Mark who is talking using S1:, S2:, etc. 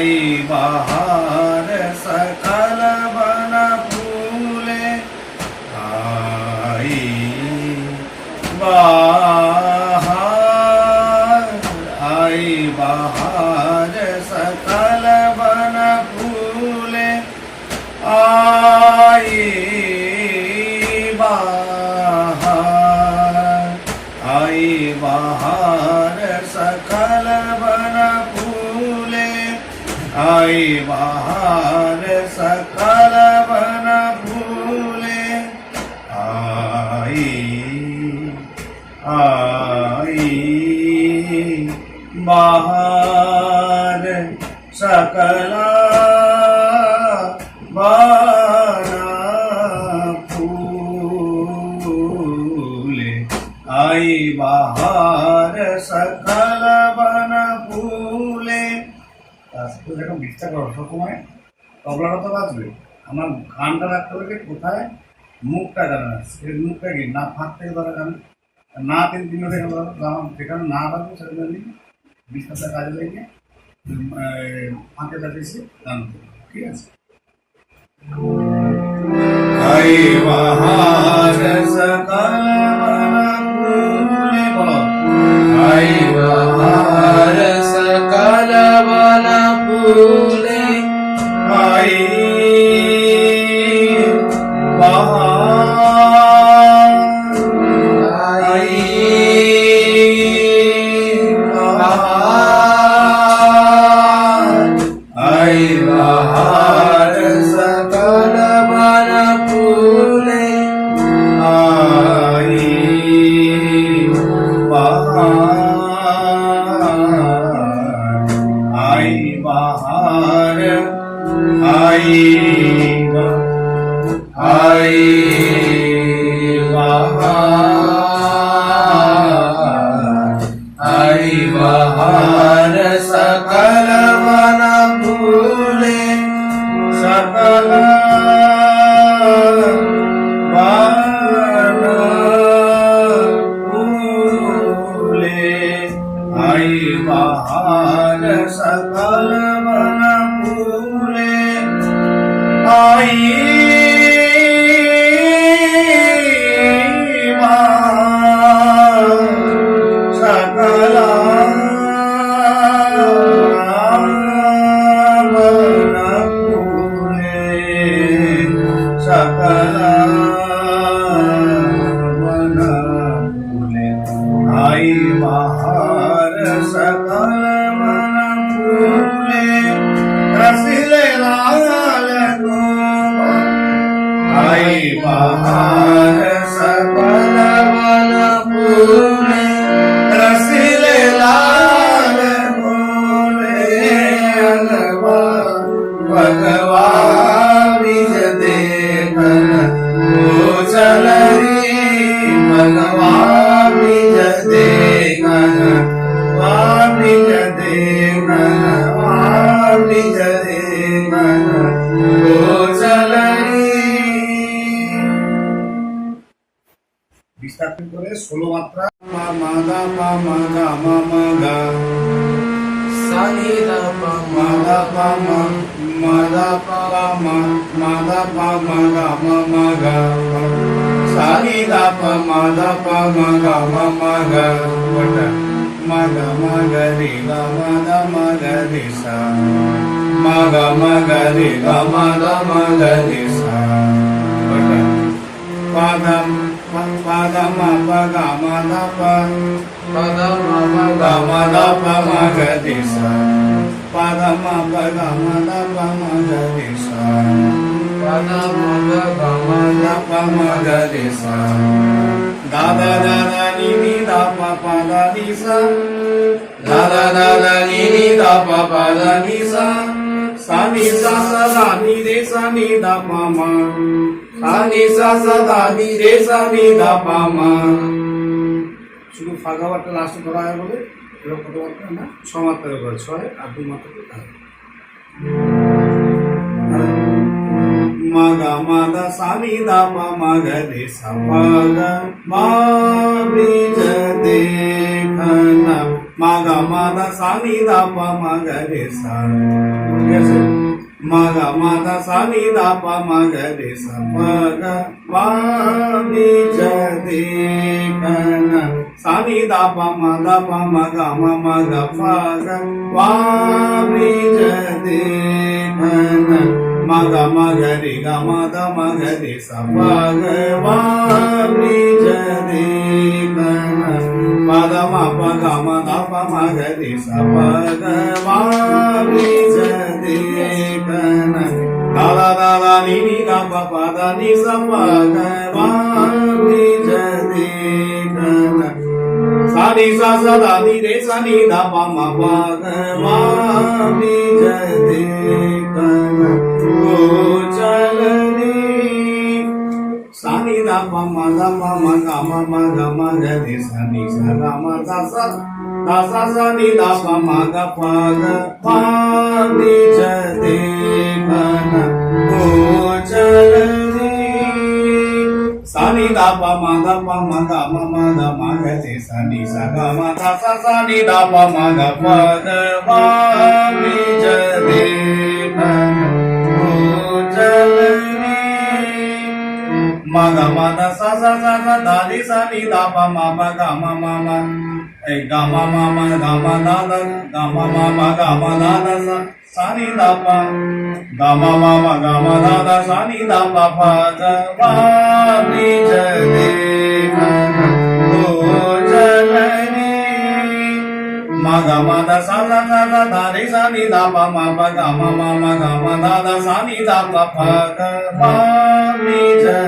S1: आई बहार सकल वन फूले आई बहार आई बहार सकल वन फूले आई बहार आई बहार सकल वन फूले आई बहार सकल वन फूले आई आई बहार सकल वन फूले आई बहार सकल वन फूले। এরকম বিশ্বাস করো সবসময় তবলাটা তো বাজবে, আমার গানটা রাখতে হবে কোথায়, মুখটা জানা এর মুখটা কি না ফাঁক থেকে ধরা গান না তিন থেকে যেখানে না রাখবো সেখানে বিশ্বাসটা কাজে লেগে ফাঁকে দাঁড়িয়েছি গান করবো, ঠিক আছে। आई बहार सकल वन फूले बोलो आई बहार सकल वन फूले आई बहार आई बहार आई बहार सकल वन फूले आई बहार आई बहार आई आई बहार आई बहार सकल वन फूले सकल वन फूले आई बहार सकल वन फूले आई बहार सकल वन फूले सकल वन फूले आई बहार सकल वन फूले रसीले लाल को आई बहार सकल वन फूले रसीले लाल बोले भगवा बीज देखन ओ चलरी भगवा बीज देखन बीज देखन बीज देखन ओ चलरी বিস্তারিত করে 16 মাত্রা মা মা গা মা মা গা মা মা গা সা নি দা পা মা দা পা মা মা দা পা মা মা দা পা মা গা মা মা গা সা নি দা পা মা দা পা মা গা মা মা গা ওটা মা গা রে গা মা দা মা গা রে সা মা গা রে গা মা দা মা গা রে সা ওটা পাদম Padama Pagama Dapa Padama Pagama Dapa Magadisa Padama Pagama Dapa Magadisa Padama Pagama Dapa Magadisa Dada Dada Nini Dapa Padadisa Dada Dada Nini Dapa Padadisa Sani Sasa Dani Re Sani Dapa Ma Sani Sasa Dani Re Sani Dapa Ma শুধু ফাঁকা বারটা লাস্টে ধরা হয় বলে এরকম কথাবার্তা না 6 মাত্রার করে 6 আর 2 মাত্রা থাকে Maga Maga Sani Dapa Maga Re Sa Maga Ma Bija Dekhana ma ga ma da sa ni da pa ma ga re sa. Yes, ma ga ma da sa ni da pa ma ga re sa pa ga ma ni ja de ka na sa ni da pa ma ga ma ga pa ga wa ni ja de ka na ma ga re ga ma ga re sa pa ga wa ni ja de ka na ma da ma pa ga ma ga re sa pa ga wa ni ja de ka na da da ni da pa da ni sa pa ga wa ni ja de ka na sa ni sa da ni re sa ni da pa ma pa ga wa ni ja de ka na o chalani sa ni da pa ma ga ma ga re sa ni sa ga ma da sa ni da pa ma ga pa ni ja de ka na o chalani sa ni da pa ma ga re sa ni sa ga ma da sa ni da pa ma ga pa ni ja de ka na o chalani ma ga ma da sa da ni sa ni da pa ma ga ma ga ma da sa ni da pa ga ma da sa ni da pa ga ma ni ja de ka na o chalani ma ga ma da sa da ni sa ni da pa ma ga ma da sa ni da pa ga ma ni ja